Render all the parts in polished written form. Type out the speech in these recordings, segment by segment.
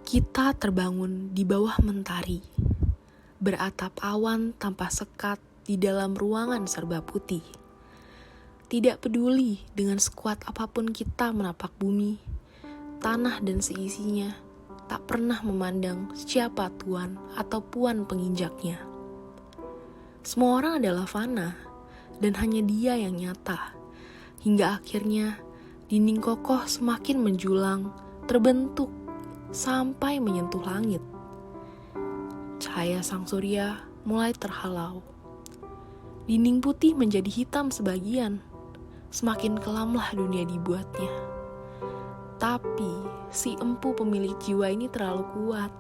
Kita terbangun di bawah mentari, beratap awan tanpa sekat di dalam ruangan serba putih. Tidak peduli dengan sekuat apapun kita menapak bumi, tanah dan seisinya, tak pernah memandang siapa tuan atau puan penginjaknya. Semua orang adalah fana, dan hanya dia yang nyata. Hingga akhirnya, dinding kokoh semakin menjulang, terbentuk, sampai menyentuh langit. Cahaya sang surya mulai terhalau. Dinding putih menjadi hitam sebagian, semakin kelamlah dunia dibuatnya. Tapi, si empu pemilik jiwa ini terlalu kuat.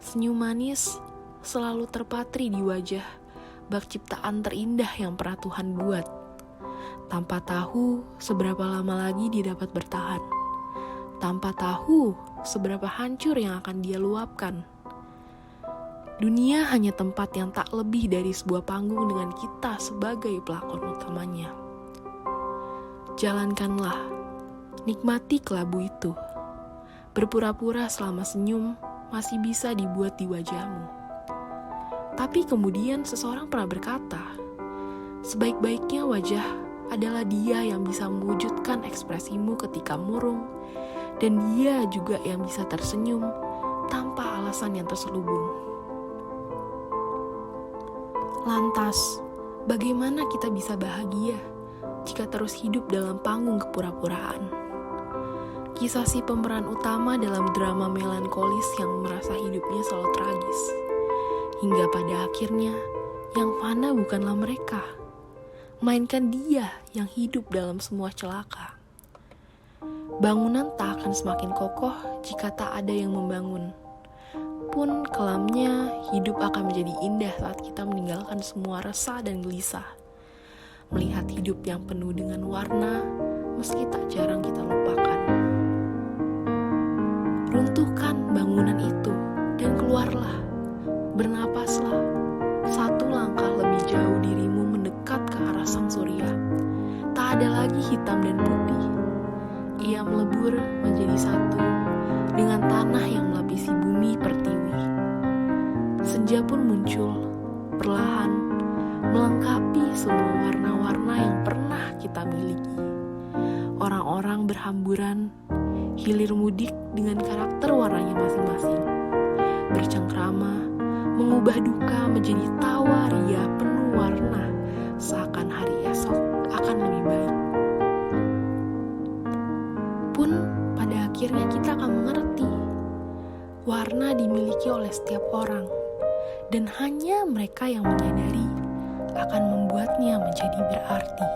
Senyum manis selalu terpatri di wajah bak ciptaan terindah yang pernah Tuhan buat. Tanpa tahu seberapa lama lagi dia dapat bertahan. Tanpa tahu seberapa hancur yang akan dia luapkan. Dunia hanya tempat yang tak lebih dari sebuah panggung dengan kita sebagai pelakon utamanya. Jalankanlah, nikmati kelabu itu. Berpura-pura selama senyum masih bisa dibuat di wajahmu. Tapi kemudian seseorang pernah berkata, sebaik-baiknya wajah adalah dia yang bisa mewujudkan ekspresimu ketika murung, dan dia juga yang bisa tersenyum tanpa alasan yang terselubung. Lantas, bagaimana kita bisa bahagia jika terus hidup dalam panggung kepura-puraan? Kisah si pemeran utama dalam drama melankolis yang merasa hidupnya selalu tragis. Hingga pada akhirnya, yang fana bukanlah mereka, melainkan dia yang hidup dalam semua celaka. Bangunan tak akan semakin kokoh jika tak ada yang membangun. Pun kelamnya, hidup akan menjadi indah saat kita meninggalkan semua resah dan gelisah. Melihat hidup yang penuh dengan warna, meski tak jarang kita lupakan. Runtuhkan bangunan itu dan keluarlah. Bernapaslah. Satu langkah lebih jauh dirimu mendekat ke arah sang surya. Tak ada lagi hitam dan putih. Ia melebur menjadi satu dengan tanah yang melapisi bumi pertiwi. Senja pun muncul, perlahan, melengkapi semua warna-warna yang pernah kita miliki. Orang-orang berhamburan, hilir mudik dengan karakter warnanya masing-masing. Bercengkrama, mengubah duka menjadi tawa ria penuh warna, seakan hari esok akan lebih baik. Pun pada akhirnya kita akan mengerti, warna dimiliki oleh setiap orang, dan hanya mereka yang menyadari akan membuatnya menjadi berarti.